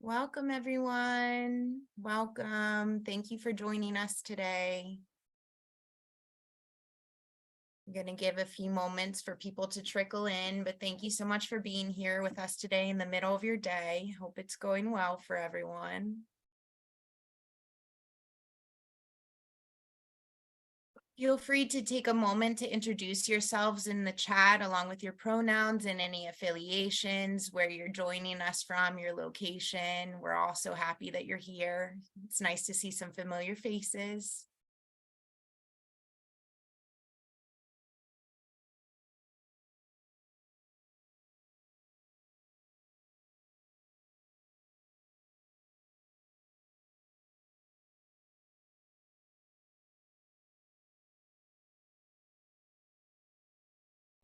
Welcome, everyone. Welcome. Thank you for joining us today. I'm going to give a few moments for people to trickle in, but thank you so much for being here with us today in the middle of your day. Hope it's going well for everyone. Feel free to take a moment to introduce yourselves in the chat along with your pronouns and any affiliations, where you're joining us from, your location. We're all so happy that you're here. It's nice to see some familiar faces.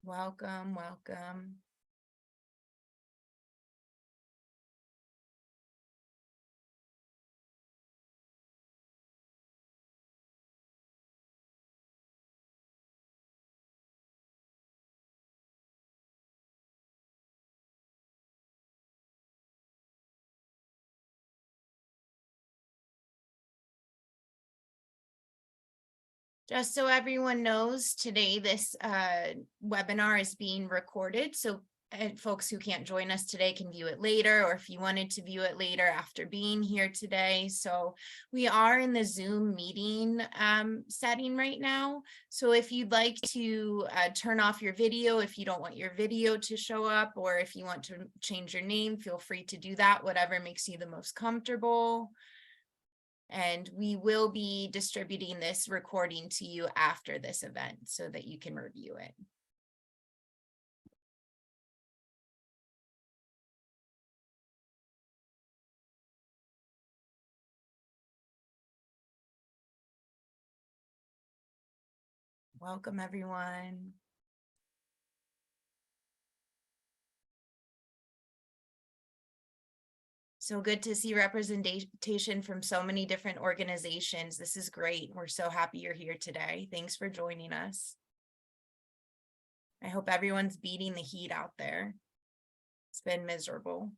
Welcome, welcome. Just so everyone knows, today this webinar is being recorded, so folks who can't join us today can view it later, or if you wanted to view it later after being here today. So we are in the Zoom meeting setting right now. So if you'd like to turn off your video, if you don't want your video to show up, or if you want to change your name, feel free to do that, whatever makes you the most comfortable. And we will be distributing this recording to you after this event so that you can review it. Welcome, everyone. So good to see representation from so many different organizations. This is great. We're so happy you're here today. Thanks for joining us. I hope everyone's beating the heat out there. It's been miserable.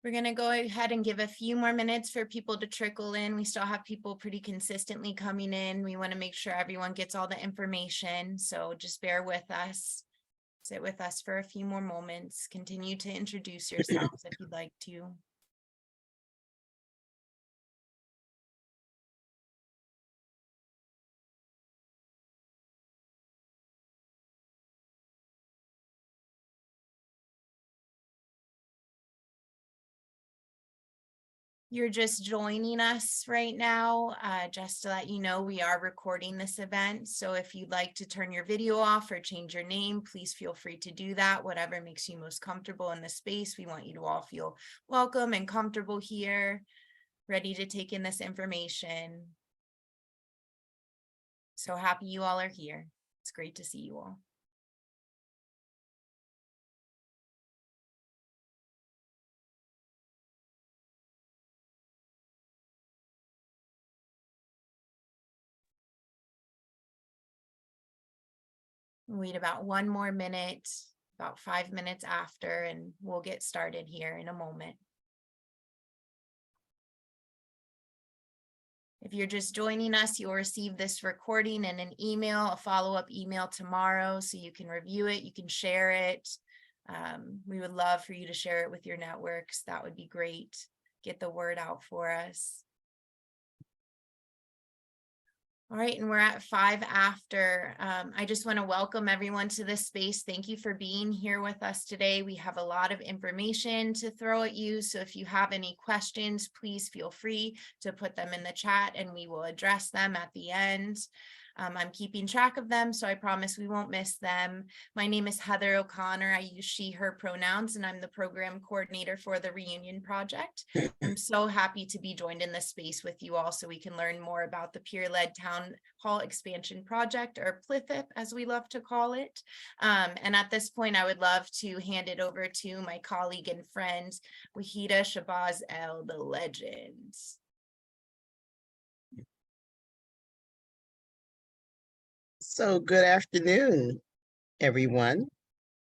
We're going to go ahead and give a few more minutes for people to trickle in. We still have people pretty consistently coming in. We want to make sure everyone gets all the information. So just bear with us. Sit with us for a few more moments. Continue to introduce yourselves if you'd like to. You're just joining us right now, just to let you know, we are recording this event. So if you'd like to turn your video off or change your name, please feel free to do that. Whatever makes you most comfortable in the space. We want you to all feel welcome and comfortable here, ready to take in this information. So happy you all are here. It's great to see you all. Wait about one more minute, about 5 minutes after, and we'll get started here in a moment. If you're just joining us, you'll receive this recording in an email, a follow-up email tomorrow, so you can review it, you can share it. We would love for you to share it with your networks. That would be great. Get the word out for us. All right, and we're at 5 after. I just want to welcome everyone to this space. Thank you for being here with us today. We have a lot of information to throw at you. So if you have any questions, please feel free to put them in the chat and we will address them at the end. I'm keeping track of them, so I promise we won't miss them. My name is Heather O'Connor. I use she, her pronouns, and I'm the program coordinator for the Reunion Project. I'm so happy to be joined in this space with you all so we can learn more about the peer-led Town Hall Expansion Project, or PLIFIP as we love to call it. And at this point, I would love to hand it over to my colleague and friend, Wahida Shabazz El, the legend. So good afternoon, everyone.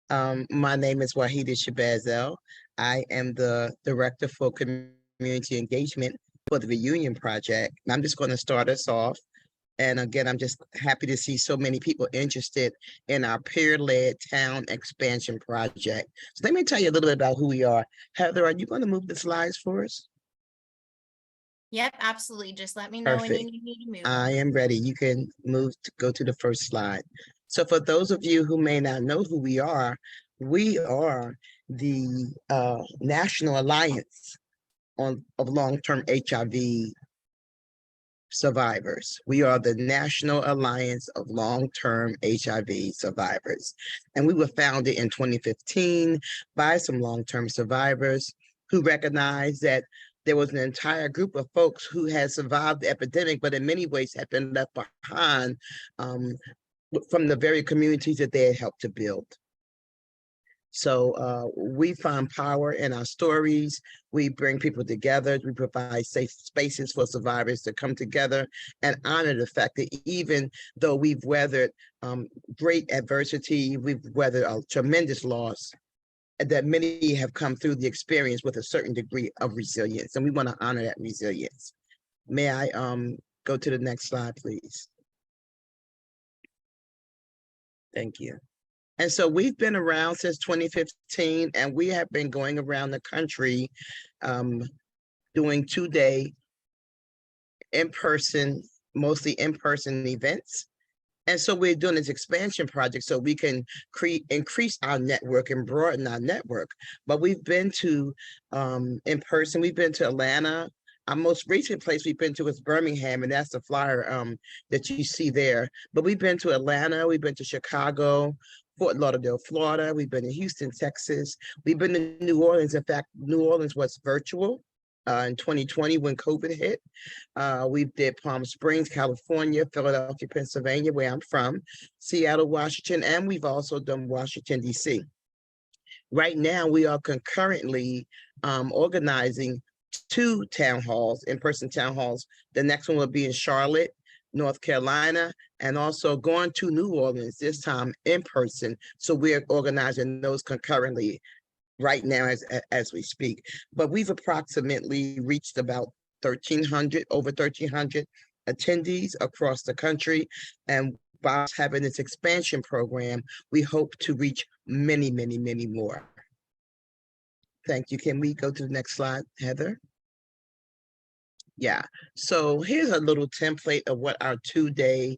My name is Wahida Shabazz El. I am the Director for Community Engagement for the Reunion Project. And I'm just going to start us off. And again, I'm just happy to see so many people interested in our peer-led town expansion project. So let me tell you a little bit about who we are. Heather, are you going to move the slides for us? Yep, absolutely. Just let me know when you Perfect. need me to move. I am ready. You can go to the first slide. So for those of you who may not know who we are the National Alliance of Long-Term HIV Survivors. We are the National Alliance of Long-Term HIV Survivors. And we were founded in 2015 by some long-term survivors who recognized that there was an entire group of folks who had survived the epidemic, but in many ways had been left behind from the very communities that they had helped to build. So we find power in our stories. We bring people together. We provide safe spaces for survivors to come together and honor the fact that even though we've weathered great adversity, we've weathered a tremendous loss, that many have come through the experience with a certain degree of resilience, and we want to honor that resilience. May I go to the next slide, please? Thank you. And so we've been around since 2015, and we have been going around the country doing 2-day in-person, mostly in-person events. And so we're doing this expansion project so we can increase our network and broaden our network. But we've been to in person, we've been to Atlanta. Our most recent place we've been to is Birmingham, and that's the flyer that you see there. But we've been to Atlanta, we've been to Chicago, Fort Lauderdale, Florida. We've been to Houston, Texas. We've been to New Orleans. In fact, New Orleans was virtual in 2020 when COVID hit. We did Palm Springs, California, Philadelphia, Pennsylvania, where I'm from, Seattle, Washington, and we've also done Washington, D.C. Right now, we are concurrently organizing 2 town halls, in-person town halls. The next one will be in Charlotte, North Carolina, and also going to New Orleans, this time in person. So we're organizing those concurrently right now as we speak. But we've approximately reached about over 1,300 attendees across the country. And by having this expansion program, we hope to reach many, many, many more. Thank you. Can we go to the next slide, Heather? Yeah, so here's a little template of what our 2-day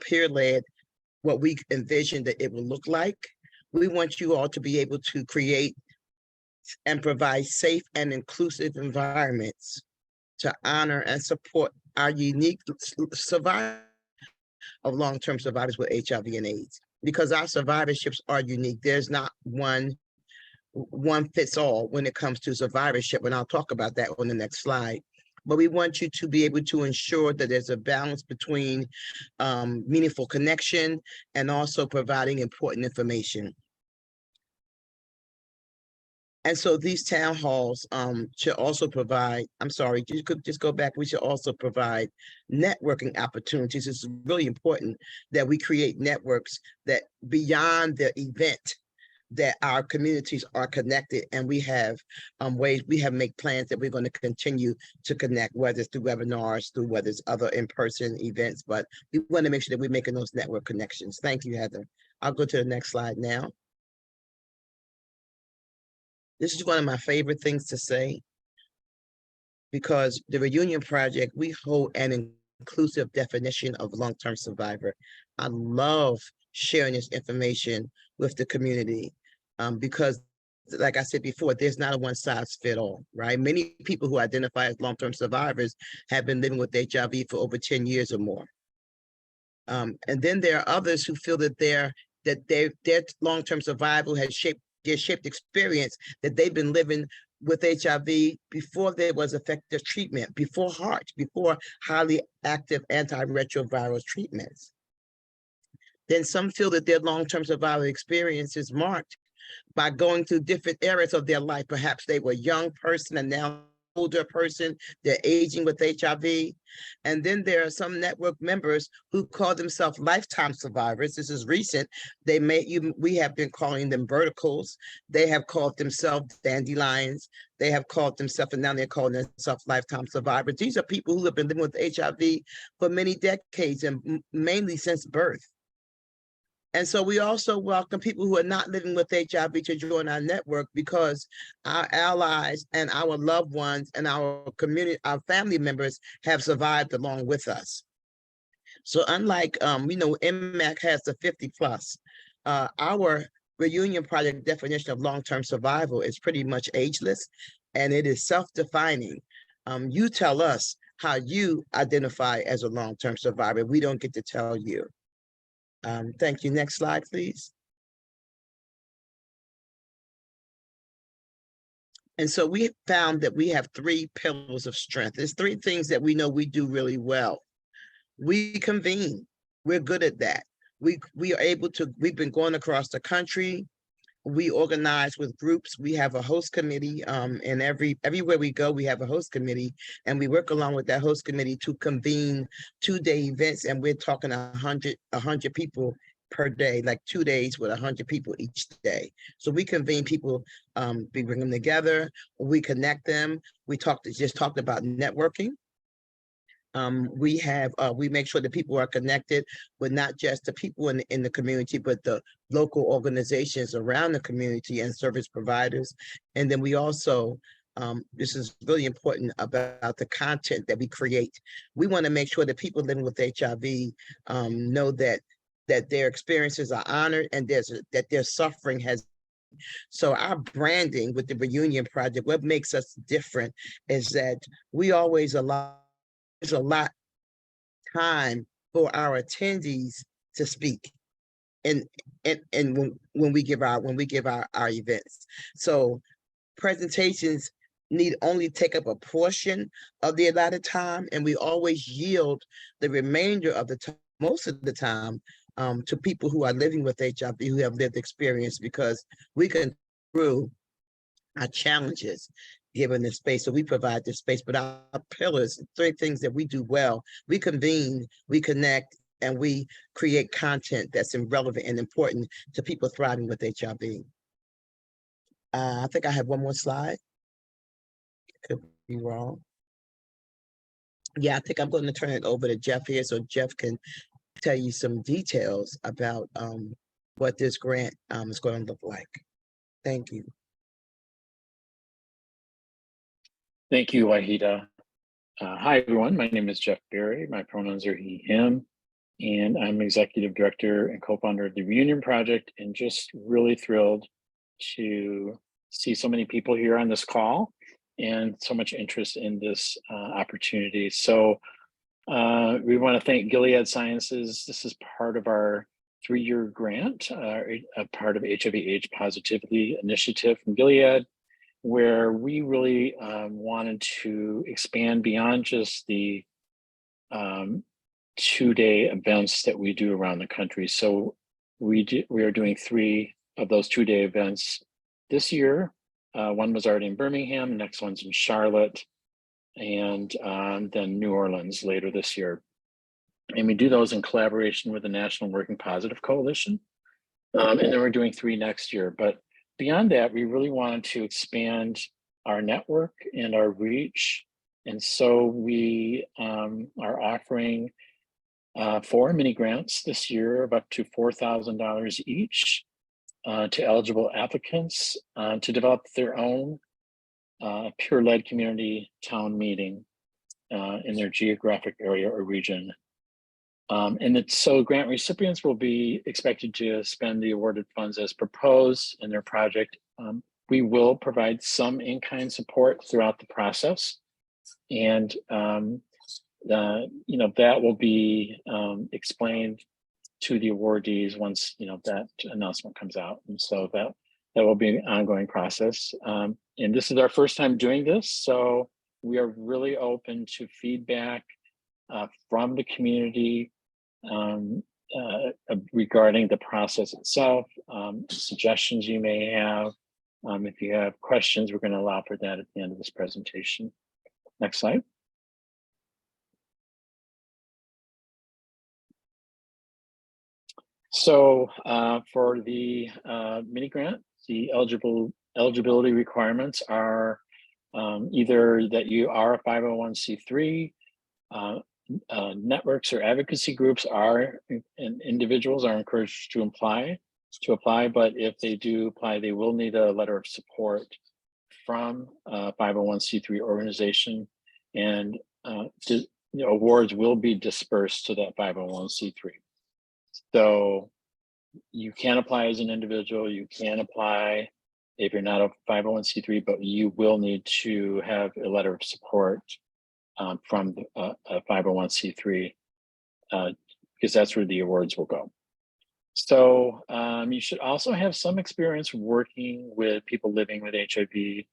peer-led, what we envisioned that it will look like. We want you all to be able to create and provide safe and inclusive environments to honor and support our unique survivors of long-term survivors with HIV and AIDS, because our survivorships are unique. There's not one fits all when it comes to survivorship, and I'll talk about that on the next slide. But we want you to be able to ensure that there's a balance between meaningful connection and also providing important information. And so these town halls should also provide, I'm sorry, you could just go back, we should also provide networking opportunities. It's really important that we create networks that beyond the event, that our communities are connected, and we have make plans that we're going to continue to connect, whether it's through webinars, whether it's other in-person events, but we want to make sure that we're making those network connections. Thank you, Heather. I'll go to the next slide now. This is one of my favorite things to say, because the Reunion Project, we hold an inclusive definition of long-term survivor. I love sharing this information with the community because, like I said before, there's not a one size fit all, right? Many people who identify as long-term survivors have been living with HIV for over 10 years or more. And then there are others who feel that their long-term survival has shaped their experience, that they've been living with HIV before there was effective treatment, before HAART, before highly active antiretroviral treatments. Then some feel that their long-term survival experience is marked by going through different eras of their life. Perhaps they were a young person and now older person, they're aging with HIV. And then there are some network members who call themselves lifetime survivors. This is recent. We have been calling them verticals. They have called themselves dandelions. They have called themselves, and now they're calling themselves lifetime survivors. These are people who have been living with HIV for many decades and mainly since birth. And so we also welcome people who are not living with HIV to join our network, because our allies and our loved ones and our community, our family members have survived along with us. So unlike, MMAC has the 50 plus, our Reunion Project definition of long-term survival is pretty much ageless, and it is self-defining. You tell us how you identify as a long-term survivor. We don't get to tell you. Thank you. Next slide, please. And so we found that we have 3 pillars of strength. There's 3 things that we know we do really well. We convene. We're good at that. We are able to, we've been going across the country. We organize with groups. We have a host committee, and everywhere we go, we have a host committee, and we work along with that host committee to convene 2-day events. And we're talking 100 people per day, like 2 days with 100 people each day. So we convene people, we bring them together, we connect them. We just talked about networking. We make sure that people are connected with not just the people in the community, but the local organizations around the community and service providers. And then we also, this is really important about the content that we create. We want to make sure that people living with HIV know that their experiences are honored and that their suffering has. So our branding with the Reunion Project, what makes us different is that we always allow a lot time for our attendees to speak and when we give our events. So presentations need only take up a portion of the allotted time, and we always yield the remainder of the time, most of the time, to people who are living with HIV, who have lived experience, because we can through our challenges given this space. So we provide this space, but our pillars, 3 things that we do well: we convene, we connect, and we create content that's relevant and important to people thriving with HIV. I think I have one more slide. Could be wrong. Yeah, I think I'm going to turn it over to Jeff here, so Jeff can tell you some details about what this grant is going to look like. Thank you. Thank you, Wahida. Hi, everyone. My name is Jeff Berry. My pronouns are he, him, and I'm Executive Director and co-founder of the Reunion Project, and just really thrilled to see so many people here on this call and so much interest in this opportunity. So we want to thank Gilead Sciences. This is part of our 3-year grant, a part of HIV/AIDS Positivity Initiative from Gilead, where we really wanted to expand beyond just the 2-day events that we do around the country. So we are doing 3 of those 2-day events this year. One was already in Birmingham, the next one's in Charlotte, and then New Orleans later this year. And we do those in collaboration with the National Working Positive Coalition. And then we're doing 3 next year. But beyond that, we really wanted to expand our network and our reach. And so we are offering 4 mini grants this year of up to $4,000 each to eligible applicants to develop their own peer-led community town meeting in their geographic area or region. So grant recipients will be expected to spend the awarded funds as proposed in their project. We will provide some in-kind support throughout the process. And that will be explained to the awardees once that announcement comes out, and so that will be an ongoing process. And this is our first time doing this, so we are really open to feedback from the community regarding the process itself, suggestions you may have. If you have questions, we're going to allow for that at the end of this presentation. Next slide. So for the mini grant, the eligibility requirements are either that you are a 501c3, networks or advocacy groups are and individuals are encouraged to apply, but if they do apply, they will need a letter of support from a 501c3 organization, and awards will be dispersed to that 501c3. So you can apply as an individual, you can apply if you're not a 501c3, but you will need to have a letter of support from a 501c3 because that's where the awards will go. So you should also have some experience working with people living with HIV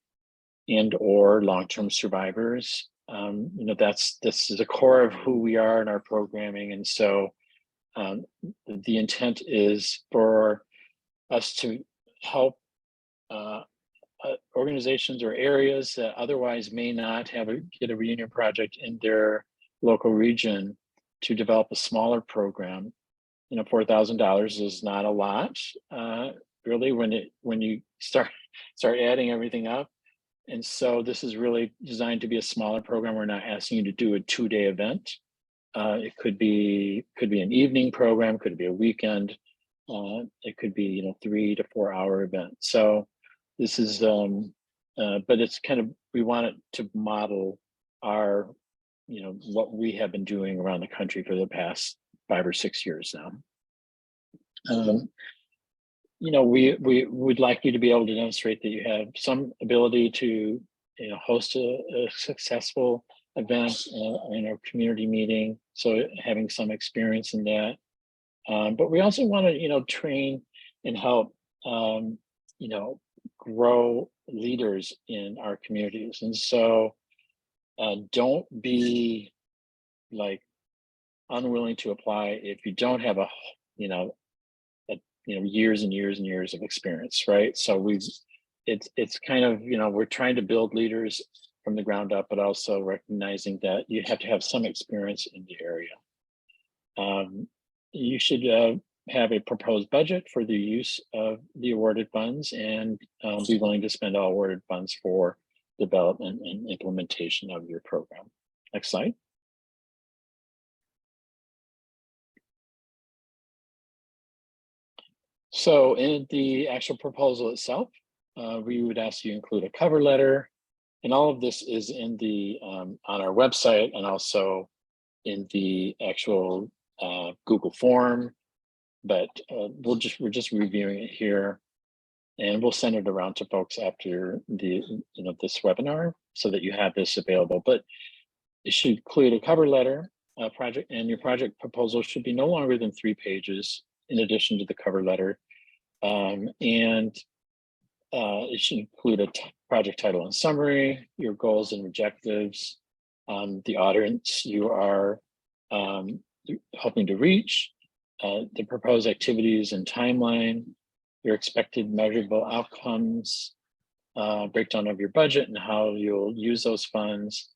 and or long-term survivors. This is a core of who we are in our programming, and so the intent is for us to help organizations or areas that otherwise may not get a reunion project in their local region to develop a smaller program. $4,000 is not a lot, really, when you start adding everything up. And so this is really designed to be a smaller program. We're not asking you to do a 2-day event. It could be an evening program, could be a weekend. It could be 3 to 4 hour event. So this is, but it's kind of, we want it to model our, what we have been doing around the country for the past 5 or 6 years now. We would like you to be able to demonstrate that you have some ability to, host a successful event in our community meeting. So having some experience in that. But we also want to, train and help, grow leaders in our communities. And so don't be like unwilling to apply if you don't have years and years and years of experience, right? So it's kind of, we're trying to build leaders from the ground up, but also recognizing that you have to have some experience in the area. You should have a proposed budget for the use of the awarded funds and be willing to spend all awarded funds for development and implementation of your program. Next slide. So in the actual proposal itself, we would ask you to include a cover letter, and all of this is in the on our website and also in the actual Google form. But we're just reviewing it here, and we'll send it around to folks after the this webinar so that you have this available. But it should include a cover letter, project, and your project proposal should be no longer than 3 pages in addition to the cover letter. And it should include a project title and summary, your goals and objectives, the audience you are hoping to reach, the proposed activities and timeline, your expected measurable outcomes, breakdown of your budget and how you'll use those funds,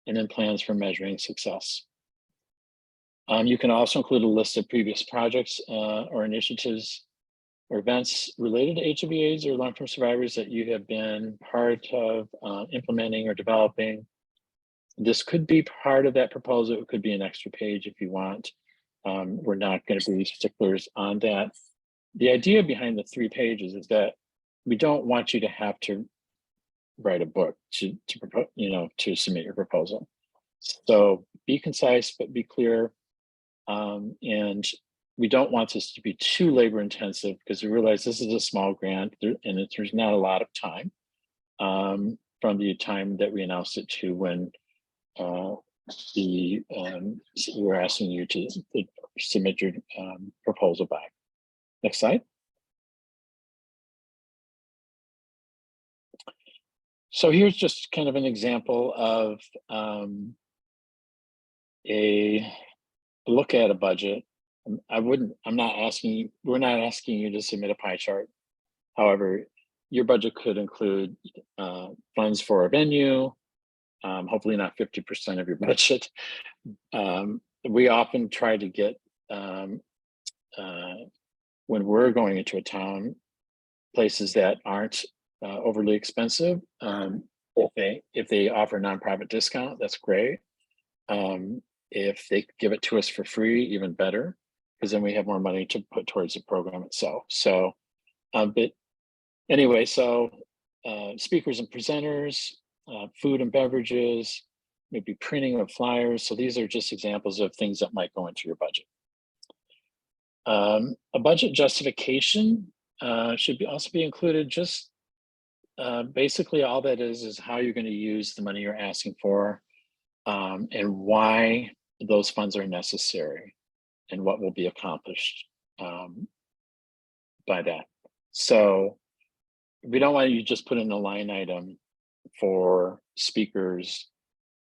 and then plans for measuring success. You can also include a list of previous projects or initiatives or events related to HIV/AIDS or long-term survivors that you have been part of implementing or developing. This could be part of that proposal. It could be an extra page if you want. We're not going to be sticklers on that. The idea behind the 3 pages is that we don't want you to have to write a book to submit your proposal. So be concise, but be clear. And we don't want this to be too labor intensive because we realize this is a small grant and there's not a lot of time from the time that we announced it to when we're asking you to submit your proposal back. Next slide. So here's just kind of an example of a look at a budget. We're not asking you to submit a pie chart. However, your budget could include funds for a venue, hopefully not 50% of your budget. We often try to get, when we're going into a town, places that aren't overly expensive. If they offer nonprofit discount, that's great. If they give it to us for free, even better, because then we have more money to put towards the program itself. So, but anyway, so speakers and presenters, food and beverages, maybe printing of flyers. So these are just examples of things that might go into your budget. A budget justification should also be included. Just basically all that is how you're going to use the money you're asking for, and why those funds are necessary and what will be accomplished by that. So we don't want you to just put in a line item for speakers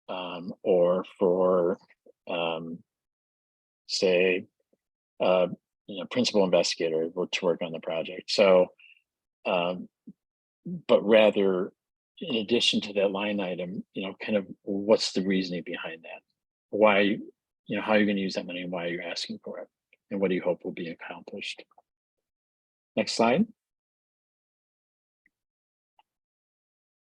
or for say principal investigator to work on the project. So but rather, in addition to that line item, kind of what's the reasoning behind that? Why, how you're going to use that money and why you're asking for it, and what do you hope will be accomplished? Next slide.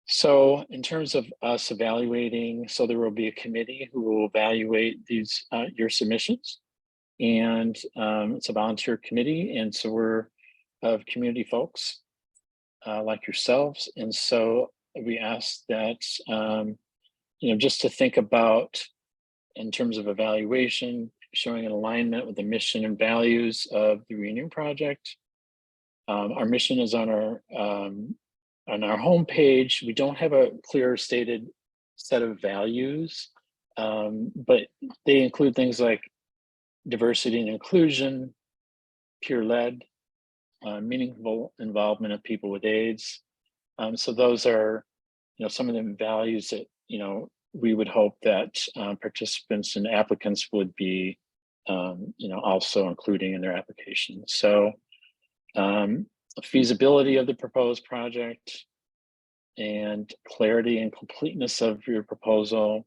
So in terms of us evaluating, so there will be a committee who will evaluate these your submissions, and it's a volunteer committee, and so we're of community folks like yourselves, and so we ask that just to think about, in terms of evaluation, showing an alignment with the mission and values of the Reunion Project. Our mission is on our homepage. We don't have a clear stated set of values, but they include things like diversity and inclusion, peer-led, meaningful involvement of people with AIDS. So those are, some of the values that, we would hope that participants and applicants would be, also including in their application. So feasibility of the proposed project, and clarity and completeness of your proposal,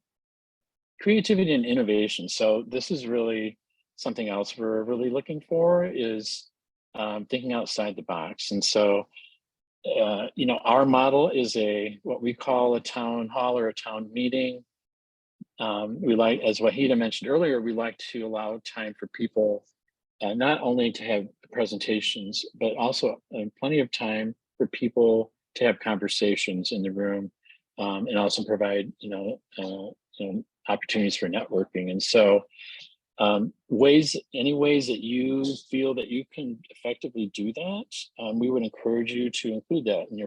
creativity and innovation. So this is really something else we're really looking for, is thinking outside the box. And so, our model is what we call a town hall or a town meeting. We like, as Wahida mentioned earlier, we like to allow time for people not only to have presentations, but also plenty of time for people to have conversations in the room, and also provide, opportunities for networking. And so any ways that you feel that you can effectively do that, we would encourage you to include that in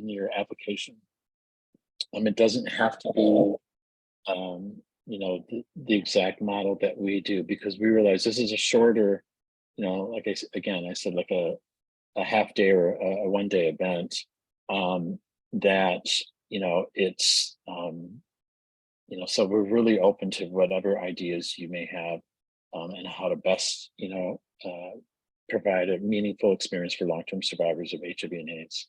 your application. It doesn't have to be the exact model that we do, because we realize this is a shorter, like I said, like a half day or a 1 day event, that it's so we're really open to whatever ideas you may have, and how to best provide a meaningful experience for long-term survivors of HIV and AIDS.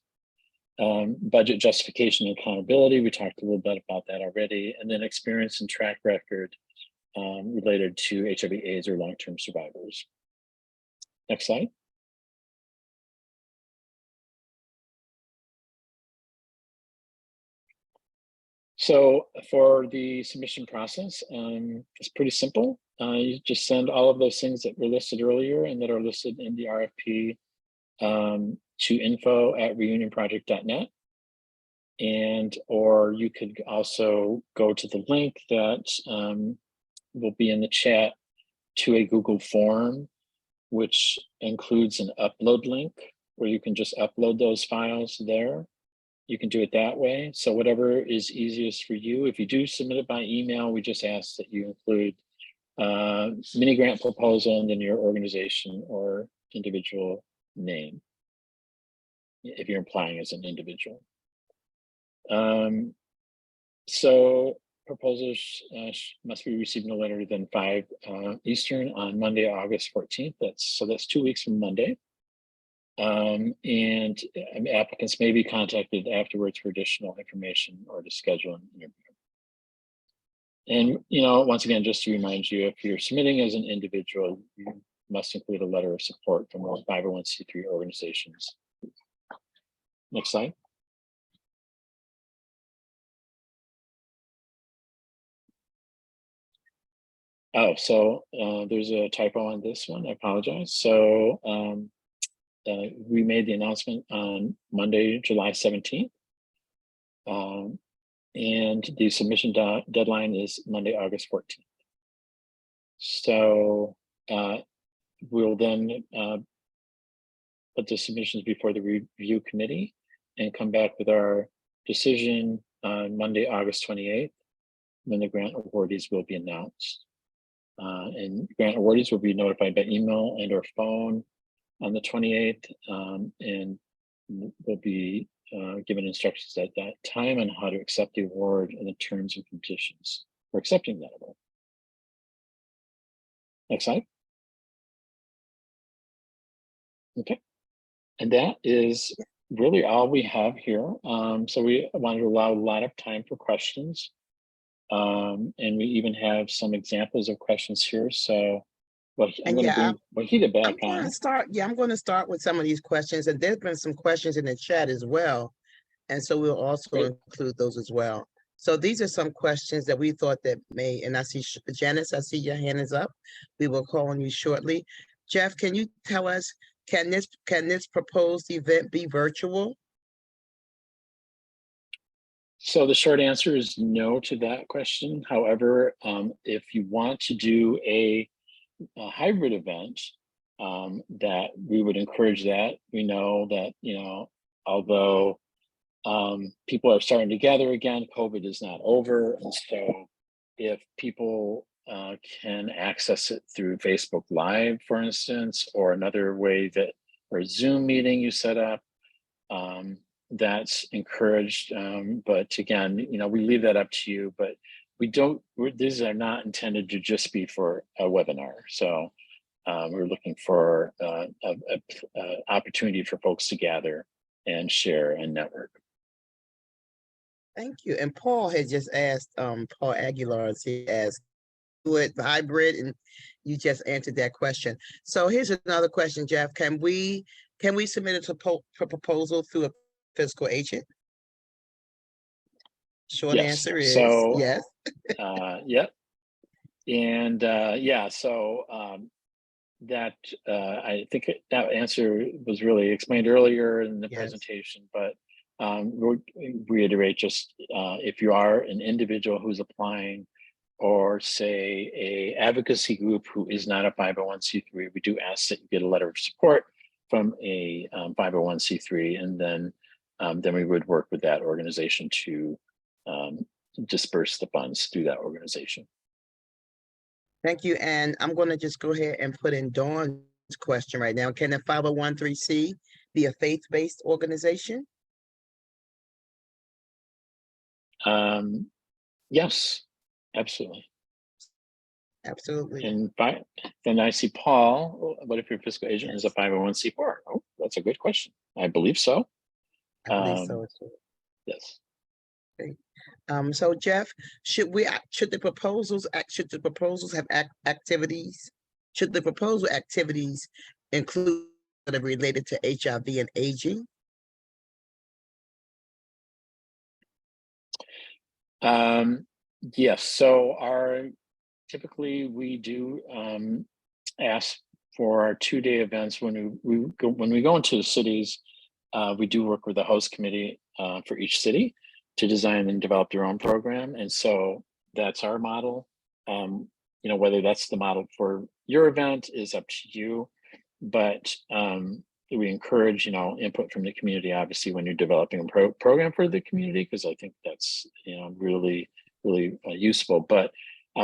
Budget justification and accountability, we talked a little bit about that already, and then experience and track record related to HIV, AIDS, or long-term survivors. Next slide. So for the submission process, it's pretty simple. You just send all of those things that were listed earlier and that are listed in the RFP to info@reunionproject.net. Or you could also go to the link that will be in the chat to a Google form, which includes an upload link where you can just upload those files there. you can do it that way. So whatever is easiest for you. If you do submit it by email, we just ask that you include mini grant proposal and then your organization or individual name, if you're applying as an individual. So proposals must be received no later than 5 Eastern on Monday, August 14th. That's 2 weeks from Monday. And applicants may be contacted afterwards for additional information or to schedule an interview. And, once again, just to remind you, if you're submitting as an individual, you must include a letter of support from those 501c3 organizations. Next slide. Oh, so there's a typo on this one. I apologize. So we made the announcement on Monday, July 17th. And the submission deadline is Monday, August 14th. So we'll then put the submissions before the review committee and come back with our decision on Monday, August 28th, when the grant awardees will be announced. And grant awardees will be notified by email and or phone on the 28th, and will be given instructions at that time on how to accept the award and the terms and conditions for accepting that award. Next slide. Okay, and that is really all we have here. So we wanted to allow a lot of time for questions. And we even have some examples of questions here. So I'm going to bring Wahida back on. I'm going to start with some of these questions, and there's been some questions in the chat as well. And so we'll also include those as well. So these are some questions that we thought that may, and I see Janice, I see your hand is up. We will call on you shortly. Jeff, can you tell us, can this proposed event be virtual? So the short answer is no to that question. However, if you want to do a hybrid event, that we would encourage that. We know that, although people are starting to gather again, COVID is not over. And so if people can access it through Facebook Live, for instance, or another way or Zoom meeting you set up, that's encouraged. But again, we leave that up to you, but these are not intended to just be for a webinar. So we're looking for an opportunity for folks to gather and share and network. Thank you. And Paul had just asked, Paul Aguilar, he asked, do it hybrid, and you just answered that question. So here's another question, Jeff. Can we submit a proposal through a fiscal agent? Short answer is yes. Yep. And so that I think that answer was really explained earlier in the presentation, but we'll reiterate just if you are an individual who's applying, or say a advocacy group who is not a 501c3, we do ask that you get a letter of support from a 501c3, and then we would work with that organization to disperse the funds through that organization. Thank you. And I'm going to just go ahead and put in Dawn's question right now. Can a 501c3 be a faith-based organization? Yes, absolutely. Absolutely. And then I see Paul. What if your fiscal agent is a 501c4? Oh, that's a good question. I believe so. I believe so as well. Yes. Okay. So Jeff, should the proposals have activities? Should the proposal activities include that are related to HIV and aging? Yes. So typically we do ask for our 2-day events when we go into the cities. We do work with the host committee for each city to design and develop their own program, and so that's our model. Whether that's the model for your event is up to you, but we encourage, input from the community, obviously, when you're developing a program for the community, because I think that's, really, really useful. But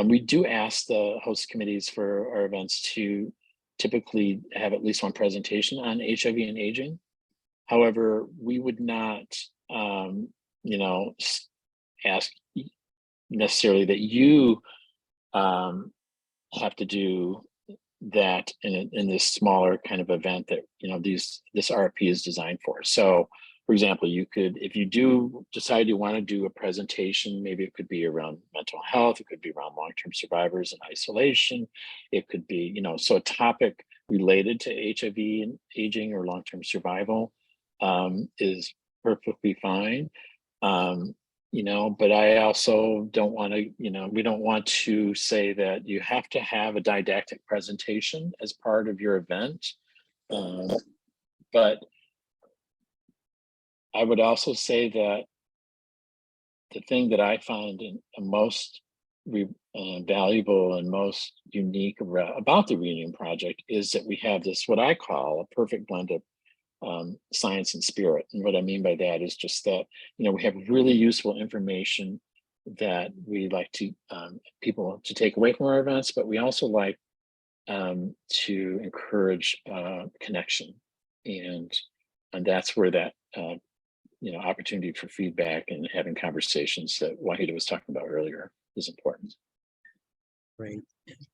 we do ask the host committees for our events to typically have at least one presentation on HIV and aging. However, we would not, ask necessarily that you have to do that in this smaller kind of event that this RFP is designed for. So, for example, you could, if you do decide you want to do a presentation, maybe it could be around mental health, it could be around long-term survivors and isolation, it could be, so a topic related to HIV and aging or long-term survival is perfectly fine. But I also don't want to, we don't want to say that you have to have a didactic presentation as part of your event. But I would also say that the thing that I find most valuable and most unique about the Reunion Project is that we have this, what I call a perfect blend of science and spirit. And what I mean by that is just that, we have really useful information that we like to people to take away from our events, but we also like to encourage connection. And that's where that, opportunity for feedback and having conversations that Wahida was talking about earlier is important. Great.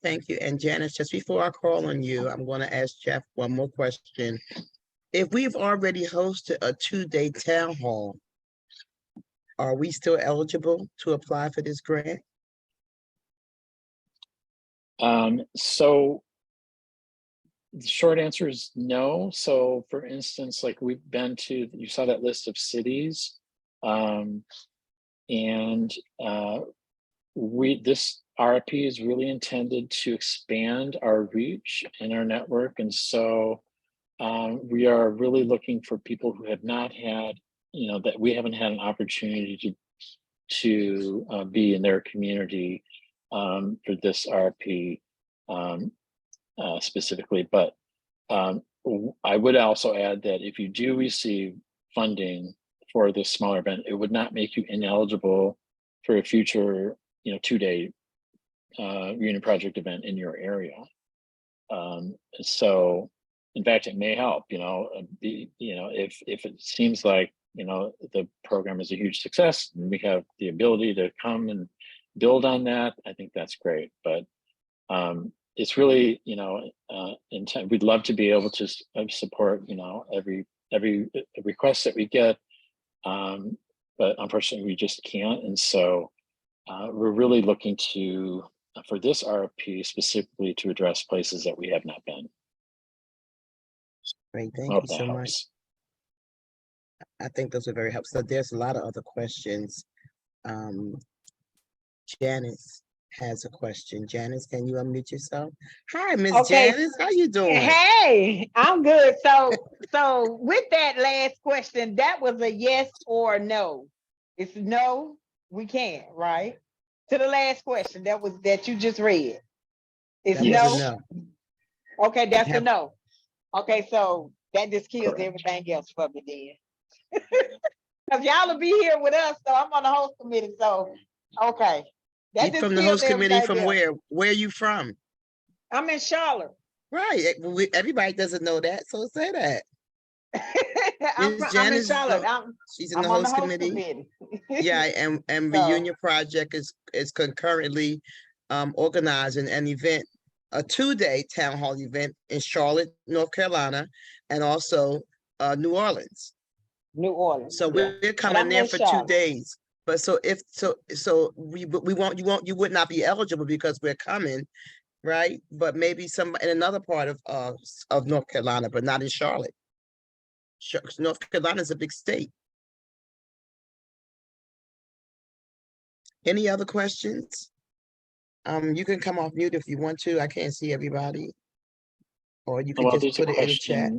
Thank you. And Janice, just before I call on you, I'm going to ask Jeff one more question. If we've already hosted a 2-day town hall, are we still eligible to apply for this grant? So the short answer is no. So for instance, like we've been to, you saw that list of cities, and this RFP is really intended to expand our reach and our network. And so we are really looking for people who have not had, that we haven't had an opportunity to be in their community for this RFP specifically. But I would also add that if you do receive funding for this smaller event, it would not make you ineligible for a future, 2-day Reunion Project event in your area. So, in fact, it may help, if it seems like, the program is a huge success and we have the ability to come and build on that, I think that's great. But it's really, intent. We'd love to be able to support, every request that we get, but unfortunately we just can't. And so we're really looking to, for this RFP specifically, to address places that we have not been. Great, thank you so much. I think those are very helpful. So there's a lot of other questions. Janice has a question. Janice, can you unmute yourself? Hi, Miss Janice, how you doing? Hey, I'm good. So with that last question, that was a yes or no. It's no, we can't, right? To the last question that you just read. It's no. Okay, that's a no. Okay, so that just kills everything else for me then. Because y'all will be here with us, so I'm on the host committee. So okay. That from the host committee from where? Where are you from? I'm in Charlotte. Right. Everybody doesn't know that, so say that. I'm in Charlotte. She's in the host committee. Yeah, and Reunion Project is concurrently organizing an event, a 2-day town hall event in Charlotte, North Carolina, and also New Orleans. So we're coming there for Charlotte. 2 days. But so we would not be eligible because we're coming, right? But maybe some in another part of North Carolina, but not in Charlotte. North Carolina is a big state. Any other questions? You can come off mute if you want to. I can't see everybody. Or you can just put it in the chat.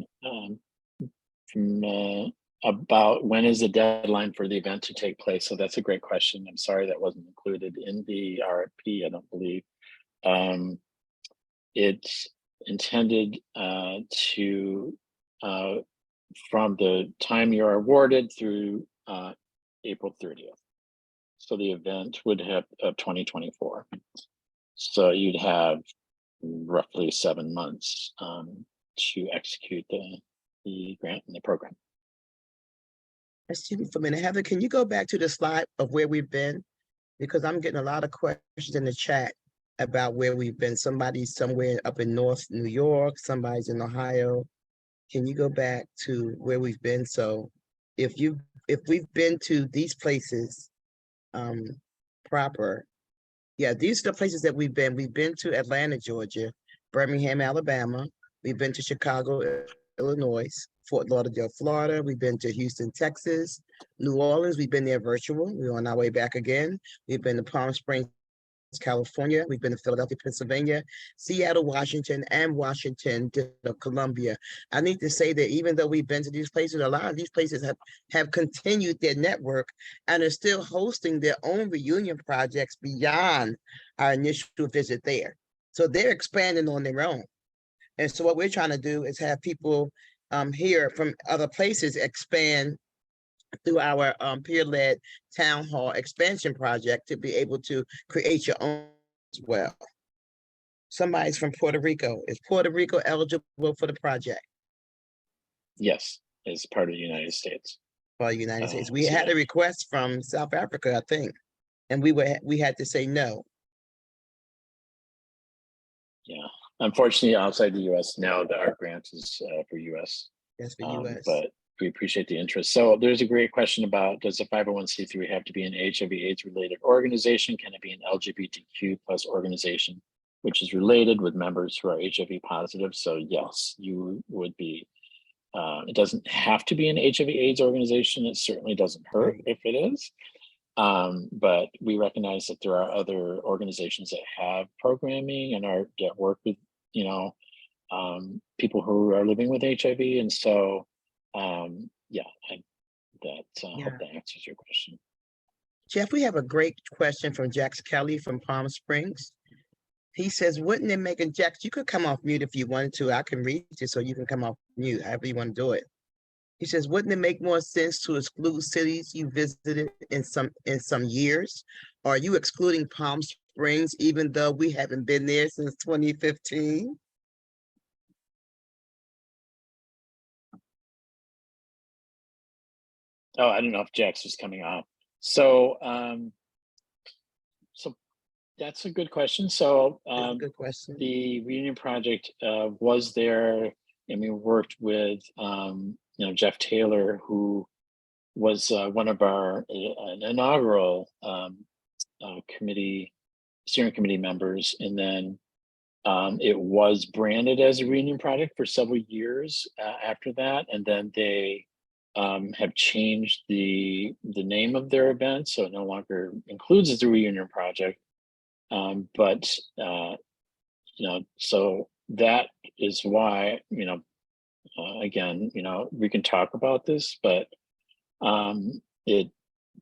From about when is the deadline for the event to take place? So that's a great question. I'm sorry that wasn't included in the RFP, I don't believe. It's intended to from the time you're awarded through April 30th. So the event would have 2024. So you'd have roughly 7 months to execute the grant and the program. Excuse me for a minute. Heather, can you go back to the slide of where we've been? Because I'm getting a lot of questions in the chat about where we've been. Somebody's somewhere up in North New York, somebody's in Ohio. Can you go back to where we've been? So if we've been to these places proper, yeah, these are the places that we've been. We've been to Atlanta, Georgia, Birmingham, Alabama. We've been to Chicago, Illinois, Fort Lauderdale, Florida. We've been to Houston, Texas, New Orleans. We've been there virtual. We're on our way back again. We've been to Palm Springs, California. We've been to Philadelphia, Pennsylvania, Seattle, Washington, and Washington, District of Columbia. I need to say that even though we've been to these places, a lot of these places have continued their network and are still hosting their own reunion projects beyond our initial visit there. So they're expanding on their own. And so what we're trying to do is have people here from other places expand through our peer-led town hall expansion project to be able to create your own as well. Somebody's from Puerto Rico. Is Puerto Rico eligible for the project? Yes, as part of the United States. For the United States. We so had yeah. a request from South Africa, I think, and we had to say no. Yeah, unfortunately, outside the U.S. now, our grant is for U.S. That's for US. But we appreciate the interest. So there's a great question about, does a 501c3 have to be an HIV/AIDS related organization? Can it be an LGBTQ plus organization, which is related with members who are HIV positive? So yes, you would be. It doesn't have to be an HIV/AIDS organization. It certainly doesn't hurt if it is. But we recognize that there are other organizations that have programming and that work with, people who are living with HIV. And so, yeah, I hope that answers your question. Jeff, we have a great question from Jax Kelly from Palm Springs. He says, wouldn't it make, and Jax, you could come off mute if you wanted to. I can read you so you can come off mute, however you want to do it. He says, wouldn't it make more sense to exclude cities you visited in some years? Or are you excluding Palm Springs, even though we haven't been there since 2015? Oh, I don't know if Jax was coming off. So, so that's a good question. So, Good question. The reunion project was there, and we worked with Jeff Taylor, who was one of our inaugural steering committee members, and then it was branded as a reunion project for several years after that, and then they have changed the name of their event, so it no longer includes as a reunion project. But so that is why, again, we can talk about this, but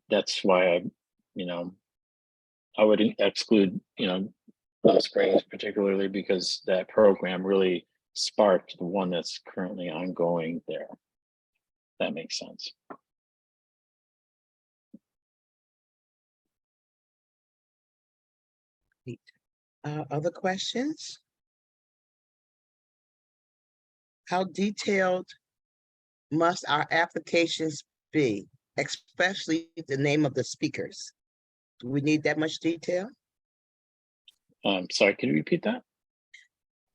that's why I would exclude, Springs particularly, because that program really sparked the one that's currently ongoing there. That makes sense. Other questions? How detailed must our applications be, especially the name of the speakers? Do we need that much detail? Sorry, can you repeat that?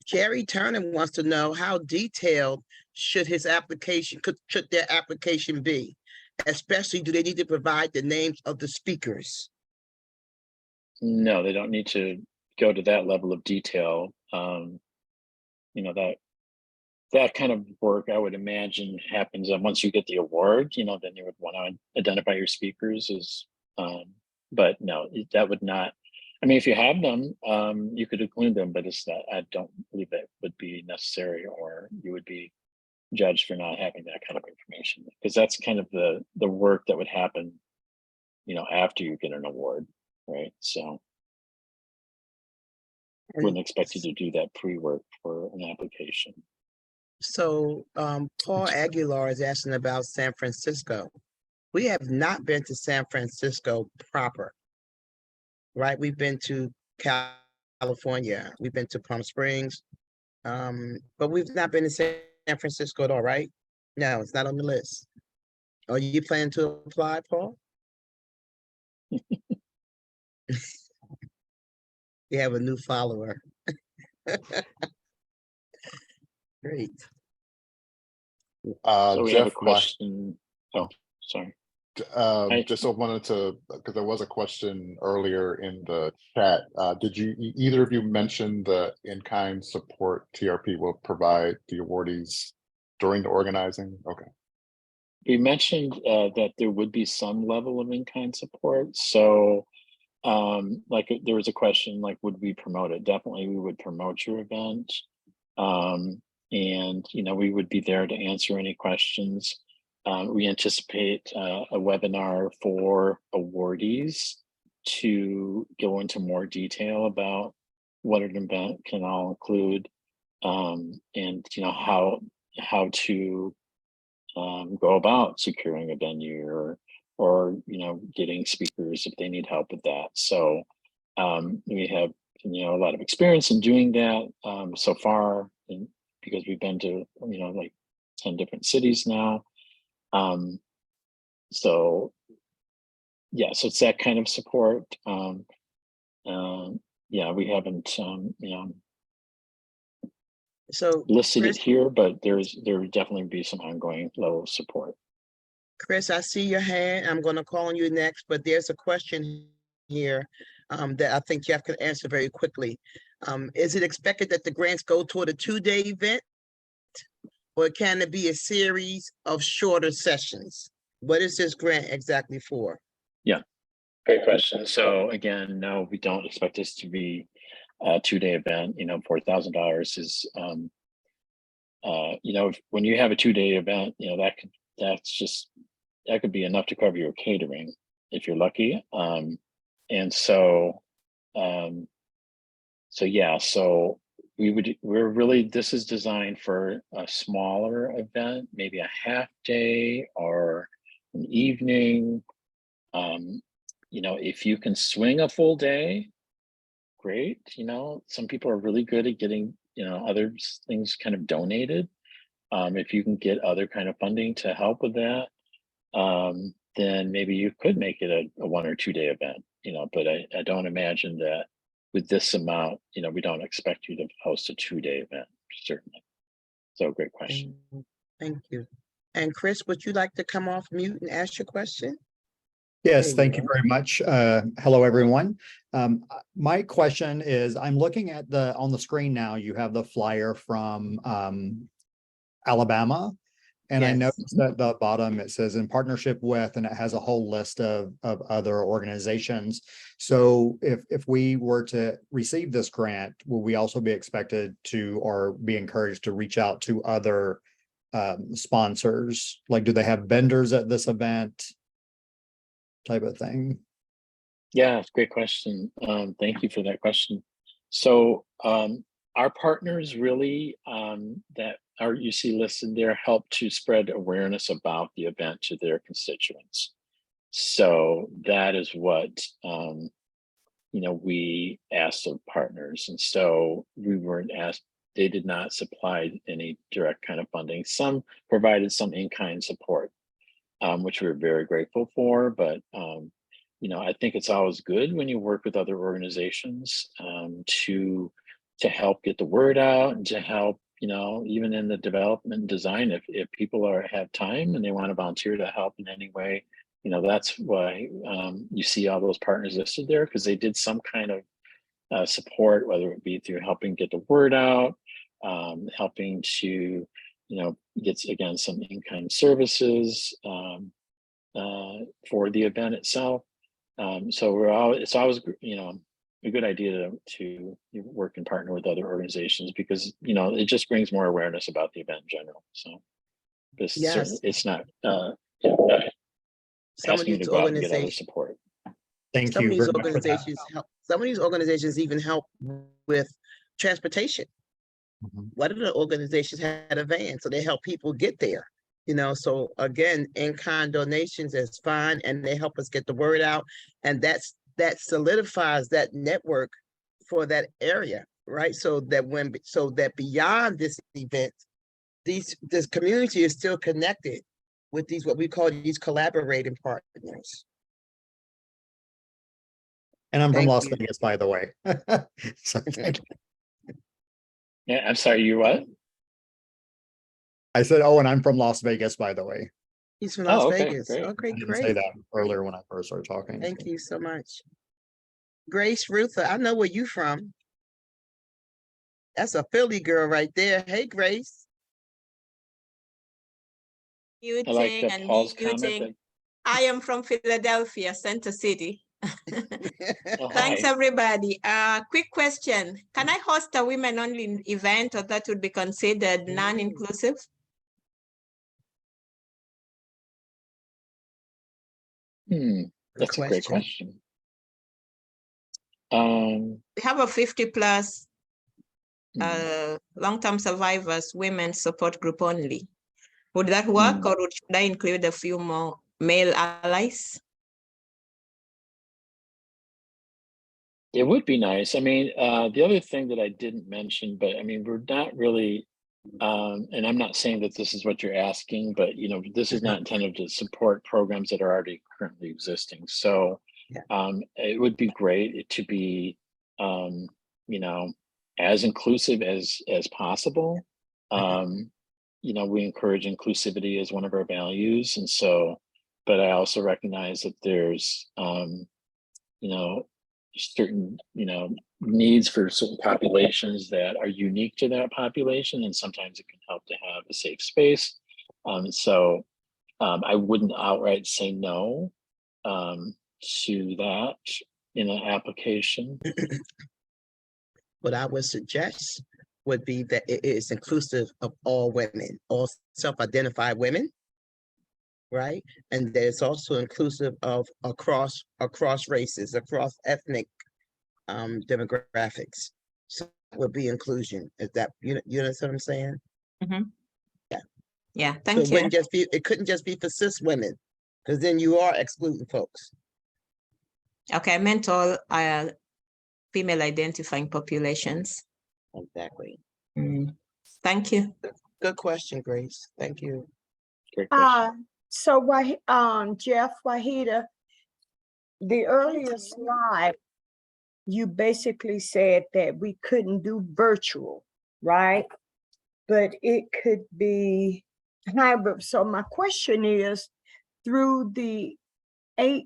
Jerry Turner wants to know how detailed should their application be? Especially, do they need to provide the names of the speakers? No, they don't need to go to that level of detail. That kind of work, I would imagine, happens once you get the award. Then you would want to identify your speakers but no, that would not. I mean, if you have them, you could include them, but it's not. I don't believe that would be necessary, or you would be judged for not having that kind of information, because that's kind of the work that would happen, after you get an award, right? So wouldn't expect you to do that pre-work for an application. So Paul Aguilar is asking about San Francisco. We have not been to San Francisco proper, right? We've been to California, we've been to Palm Springs, but we've not been to San Francisco at all, right? No, it's not on the list. Are you planning to apply, Paul? We have a new follower. Great. So we have a Jeff, question. Oh, sorry. I- just wanted to, because there was a question earlier in the chat. Did you, either of you mention the in-kind support TRP will provide the awardees during the organizing? Okay. We mentioned that there would be some level of in-kind support. So like there was a question like, would we promote it? Definitely we would promote your event. And we would be there to answer any questions. We anticipate a webinar for awardees to go into more detail about what an event can all include, and how to go about securing a venue or getting speakers if they need help with that. So we have a lot of experience in doing that so far, because we've been to like 10 different cities now. So yeah, so it's that kind of support. Yeah, we haven't So listed Chris, it here, but there would definitely be some ongoing level of support. Chris, I see your hand. I'm going to call on you next, but there's a question here that I think Jeff can answer very quickly. Is it expected that the grants go toward a 2-day event, or can it be a series of shorter sessions? What is this grant exactly for? Yeah, great question. So again, no, we don't expect this to be a 2-day event. $4,000 is when you have a 2-day event, that could be enough to cover your catering if you're lucky. And so yeah, so this is designed for a smaller event, maybe a half day or an evening. If you can swing a full day, great. Some people are really good at getting other things kind of donated. If you can get other kind of funding to help with that, then maybe you could make it a 1 or 2-day event. But I don't imagine that with this amount, we don't expect you to host a 2-day event, certainly. So great question. Thank you. And Chris, would you like to come off mute and ask your question? Yes, There you thank you go. very much. Hello, everyone. My question is, I'm looking at on the screen now, you have the flyer from Alabama. And I Yes. noticed at the bottom, it says in partnership with, and it has a whole list of other organizations. So if we were to receive this grant, will we also be expected to, or be encouraged to reach out to other sponsors? Like, do they have vendors at this event? Type of thing. Yeah, it's a great question. Thank you for that question. So our partners really that you see listed there help to spread awareness about the event to their constituents. So that is what we asked of partners, and so we weren't asked. They did not supply any direct kind of funding. Some provided some in-kind support, which we're very grateful for. But I think it's always good when you work with other organizations to help get the word out and to help, even in the development and design, if people have time and they want to volunteer to help in any way, that's why you see all those partners listed there, because they did some kind of support, whether it be through helping get the word out, helping to, get, again, some in-kind services for the event itself. So it's always, a good idea to work and partner with other organizations, because it just brings more awareness about the event in general. So this Yes. certainly, it's not Some of asking you to these go out and get other organizations, support. Thank some of you these very much for that. organizations help. Some of these organizations even help with transportation. Mhm. One of the organizations had a van, so they help people get there. So again, in-kind donations is fine, and they help us get the word out, and that solidifies that network for that area, right? So that beyond this event, this community is still connected with these, what we call these collaborating partners. And I'm from Thank Las you. Vegas, by the way. So thank you. Yeah, I'm sorry, you what? I said, oh, and I'm from Las Vegas, by the way. He's from Las Oh, okay, Vegas. great. Okay, I didn't say great. that earlier when I first started talking. Thank so. you so much. Grace Ruther, I know where you from. That's a Philly girl right there. Hey, Grace. I like Muting and Paul's comment muting. that, I am from Philadelphia, Center City. oh, Thanks, hi. everybody. Quick question. Can I host a women-only event, or that would be considered non-inclusive? That's a great question. Um, We have a 50+ hmm, long-term survivors women support group only. Would that work, or should I include a few more male allies? It would be nice. I mean, the other thing that I didn't mention, but I mean, we're not really, and I'm not saying that this is what you're asking, but this is not intended to support programs that are already currently existing. So it would be great to be, as inclusive as possible. We encourage inclusivity as one of our values. And so, but I also recognize that there's, certain needs for certain populations that are unique to that population, and sometimes it can help to have a safe space. I wouldn't outright say no to that in an application. What I would suggest would be that it is inclusive of all women, all self-identified women, right? And that it's also inclusive of across races, across ethnic demographics. So that would be inclusion. Is that you know what I'm saying? Yeah, So thank it you. wouldn't just be, it couldn't just be for cis women, because then you are excluding folks. Okay, I meant all female identifying populations. Exactly. Thank you. Good question, Grace. Thank you. Great question. So Jeff, Wahida, the earlier slide, you basically said that we couldn't do virtual, right? But it could be hybrid. So my question is, through the I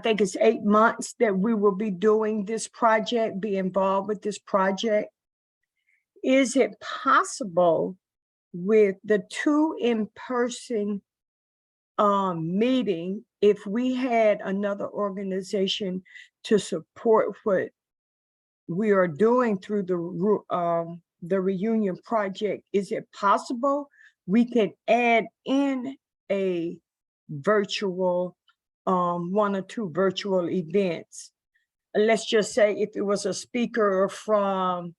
think it's 8 months that we will be doing this project, be involved with this project, is it possible with the 2 in-person meeting, if we had another organization to support what we are doing through the reunion project, is it possible we could add in a virtual 1 or 2 virtual events? Let's just say if it was a speaker from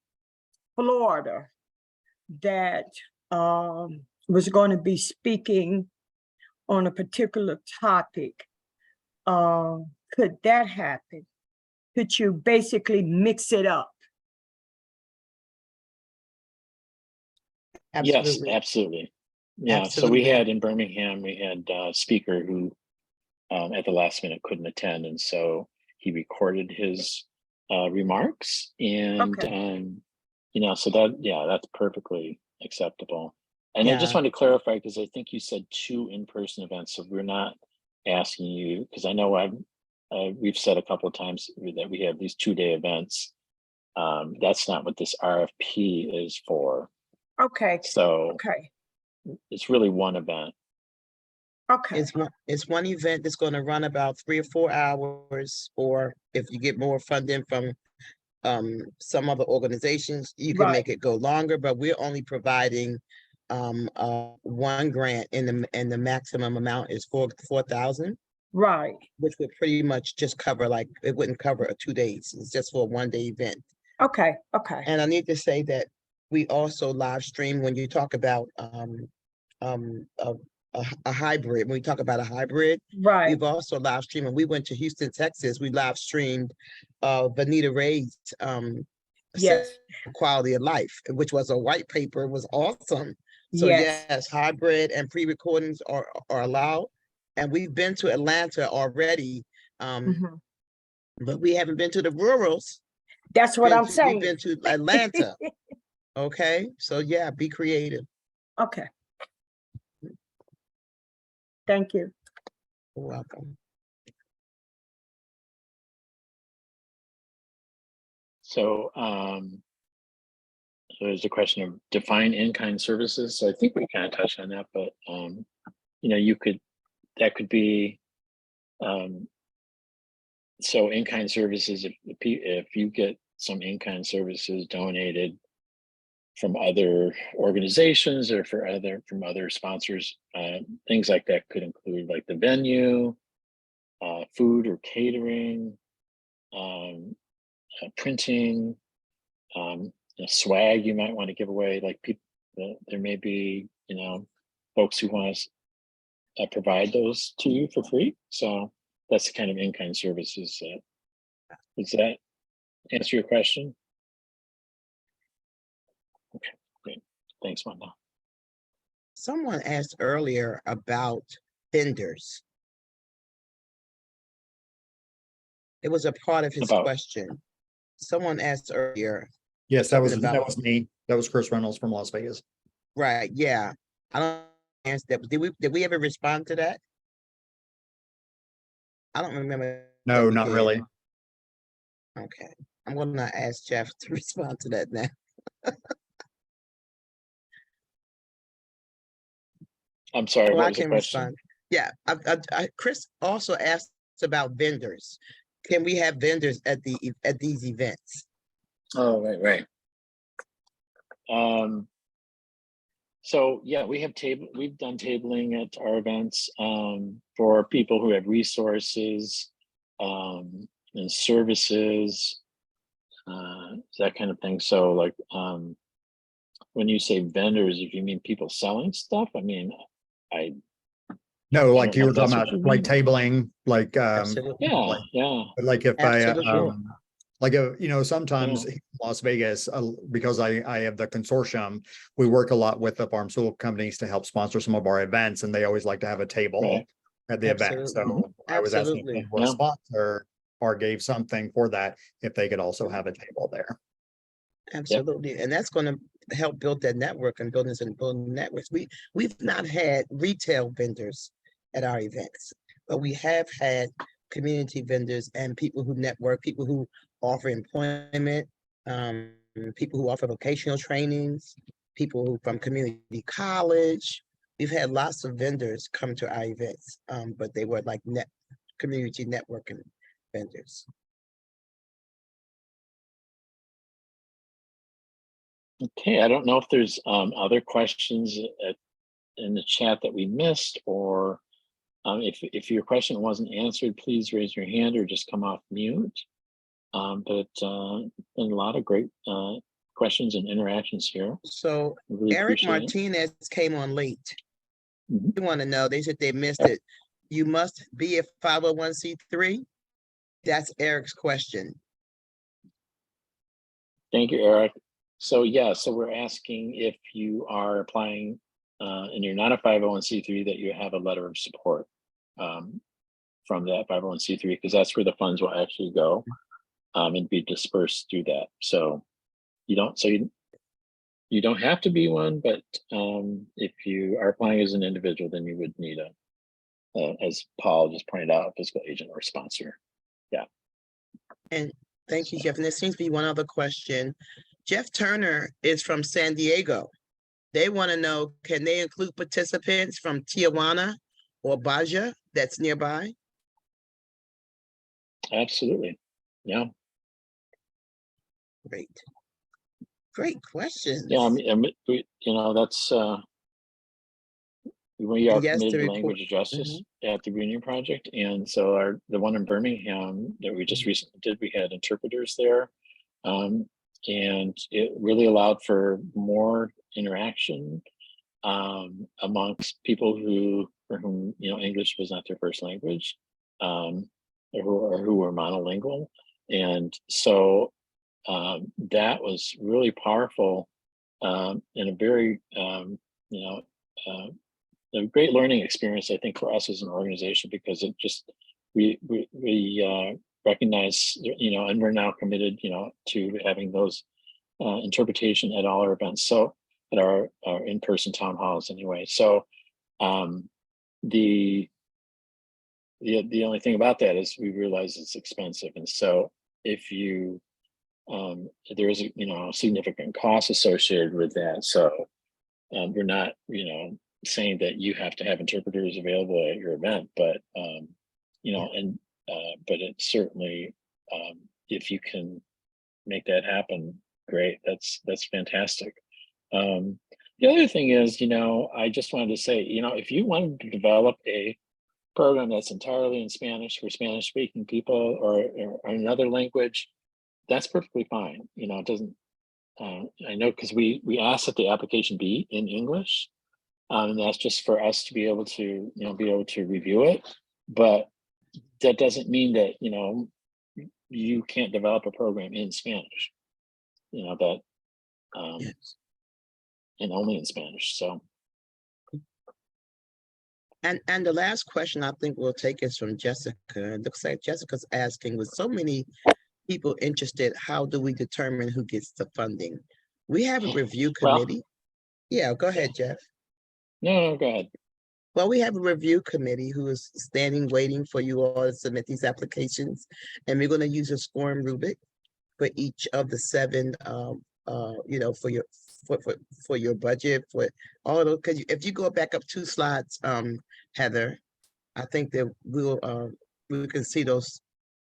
Florida that was going to be speaking on a particular topic, could that happen? Could you basically mix it up? Absolutely. Yes, absolutely. Yeah. Absolutely. So we had in Birmingham, we had a speaker who at the last minute couldn't attend, and so he recorded his remarks, and so that's perfectly acceptable. And I just want to clarify, because I think you said 2 in-person events, so we're not asking you, because I know we've said a couple of times that we have these 2-day events. That's not what this RFP is for. Okay. So it's really one event. Okay. It's one event that's going to run about 3 or 4 hours, or if you get more funding from some other organizations, you can make it go longer, but we're only providing 1 grant, and the maximum amount is $4,000. Right. Which would pretty much just cover, like, it wouldn't cover 2 days. It's just for a 1-day event. Okay. And I need to say that we also live stream when you talk about a hybrid. When we talk about a hybrid, Right, we've also live streamed. When we went to Houston, Texas, we live streamed Vanita Ray's yes, quality of life, which was a white paper. It was awesome. So yes. yes, hybrid and pre-recordings are allowed. And we've been to Atlanta already, Mhm. but we haven't been to the rurals. That's what I'm We've saying. been to Atlanta. Okay, so yeah, be creative. Okay. Thank you. You're welcome. So, so there's a question of define in-kind services. So I think we kind of touched on that, but you know, that could be so in-kind services. If you get some in-kind services donated from other organizations or from other sponsors, things like that could include like the venue, food or catering, printing, swag you might want to give away. Like people, there may be, you know, folks who want to provide those to you for free. So that's the kind of in-kind services. Does that answer your question? Okay, great. Thanks, Wanda. Someone asked earlier about vendors. It was a part of his About- question. Someone asked earlier, Yes, that was Talking about- me. That was Chris Reynolds from Las Vegas. right? Yeah, I don't answer that. Did we ever respond to that? I don't remember. No, that we not did. really. Okay, I'm gonna ask Jeff to respond to that now. I'm sorry, Oh, what I was the can question? respond. Yeah, Chris also asked about vendors. Can we have vendors at these events? Oh, right. So yeah, we've done tabling at our events for people who have resources and services, that kind of thing. So like when you say vendors, if you mean people selling stuff, I mean, No, like don't you know were if that's talking what about you like mean. tabling, like Absolutely. yeah. like if I Absolutely. like you know, sometimes Yeah. in Las Vegas, because I have the consortium, we work a lot with the pharmaceutical companies to help sponsor some of our events, and they always like to have a table Right. at the event. Absolutely. So I was asking if Absolutely. they were a Yeah. sponsor or gave something for that, if they could also have a table there. Absolutely, and that's going to help build that network and building networks. We've not had retail vendors at our events, but we have had community vendors and people who network, people who offer employment, people who offer vocational trainings, people who from community college. We've had lots of vendors come to our events, but they were like community networking vendors. Okay, I don't know if there's other questions in the chat that we missed, or if your question wasn't answered, please raise your hand or just come off mute. But been a lot of great questions and interactions here. So Really Eric appreciate it. Martinez came on late. Mhm. They want to know, they said they missed it. You must be a 501c3? That's Eric's question. Thank you, Eric. So yeah, so we're asking if you are applying and you're not a 501c3, that you have a letter of support from that 501c3, because that's where the funds will actually go and be dispersed through that. So you don't have to be one, but if you are applying as an individual, then you would need as Paul just pointed out, a fiscal agent or sponsor. Yeah. And thank you, Jeff. And there seems to be one other question. Jeff Turner is from San Diego. They want to know, can they include participants from Tijuana or Baja that's nearby? Absolutely. Yeah. Great. Great questions. Yeah. I mean, that's we are And yes, committed the to report- language justice at the Reunion Project, and so the one in Birmingham that we just recently did, we had interpreters there. and it really allowed for more interaction amongst people for whom English was not their first language, or who were monolingual, and so that was really powerful, and a very a great learning experience, I think, for us as an organization, because it just we recognize, and we're now committed, to having those interpretation at all our events. So at our in-person town halls anyway. So the only thing about that is we realize it's expensive. And so if you, there is a significant cost associated with that. So we're not, saying that you have to have interpreters available at your event, but, but it certainly, if you can make that happen, great. That's fantastic. The other thing is, I just wanted to say, if you wanted to develop a program that's entirely in Spanish for Spanish speaking people, or another language, that's perfectly fine. It doesn't, I know, because we asked that the application be in English, and that's just for us to be able to, review it. But that doesn't mean that, you can't develop a program in Spanish, that, Yes. and only in Spanish. So. And the last question I think we'll take is from Jessica. It looks like Jessica's asking, with so many people interested, how do we determine who gets the funding? We have a review committee. Yeah, go ahead, Jeff. No, go ahead. Well, we have a review committee who is standing, waiting for you all to submit these applications. And we're going to use a scoring rubric for each of the 7, for your budget, for all of those. Because if you go back up 2 slides, Heather, I think that we can see those.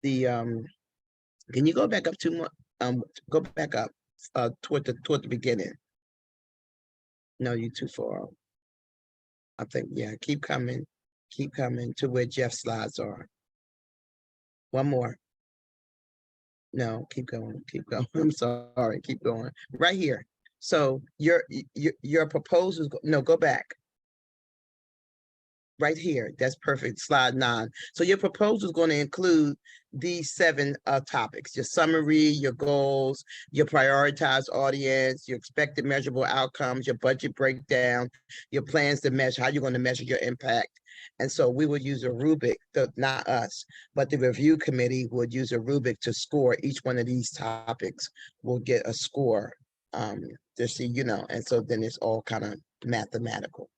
Can you go back up 2 more? Go back up toward the beginning. No, you're too far. I think, yeah, keep coming to where Jeff's slides are. One more. No, keep going. I'm sorry, keep going. Right here. So your proposals, no, go back. Right here, that's perfect, slide 9. So your proposal is going to include these 7 topics: your summary, your goals, your prioritized audience, your expected measurable outcomes, your budget breakdown, your plans to measure, how you're going to measure your impact. And so we would use a rubric, not us, but the review committee would use a rubric to score each one of these topics. We'll get a score to see, and so then it's all kind of mathematical.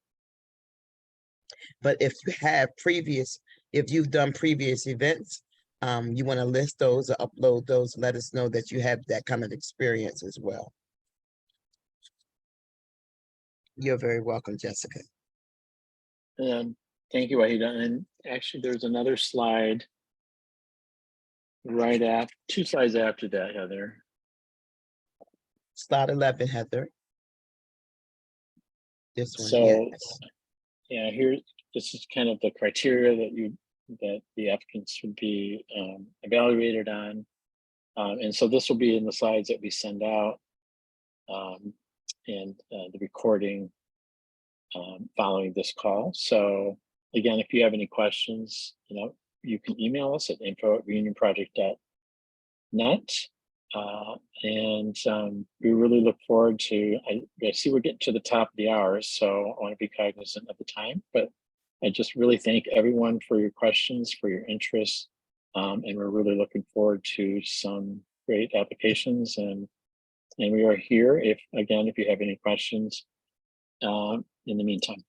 But if you've done previous events, you want to list those or upload those, let us know that you have that kind of experience as well. You're very welcome, Jessica. Thank you, Wahida. And actually, there's another slide right after, 2 slides after that, Heather. Slide 11, Heather. This one, So, yes. Yeah, here, this is kind of the criteria that the applicants would be evaluated on. And so this will be in the slides that we send out, and the recording following this call. So again, if you have any questions, you can email us at info@reunionproject.net. And we really look forward to, I see we're getting to the top of the hour, so I want to be cognizant of the time, but I just really thank everyone for your questions, for your interest. And we're really looking forward to some great applications, and we are here if you have any questions in the meantime.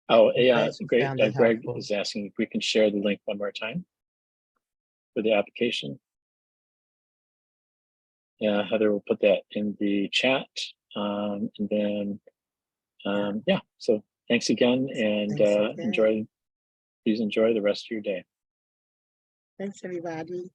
Oh, yeah, great. Greg is asking if we can share the link one more time for the application. Yeah, Heather will put that in the chat, and then yeah. So thanks again, and please enjoy the rest of your day. Thanks, everybody.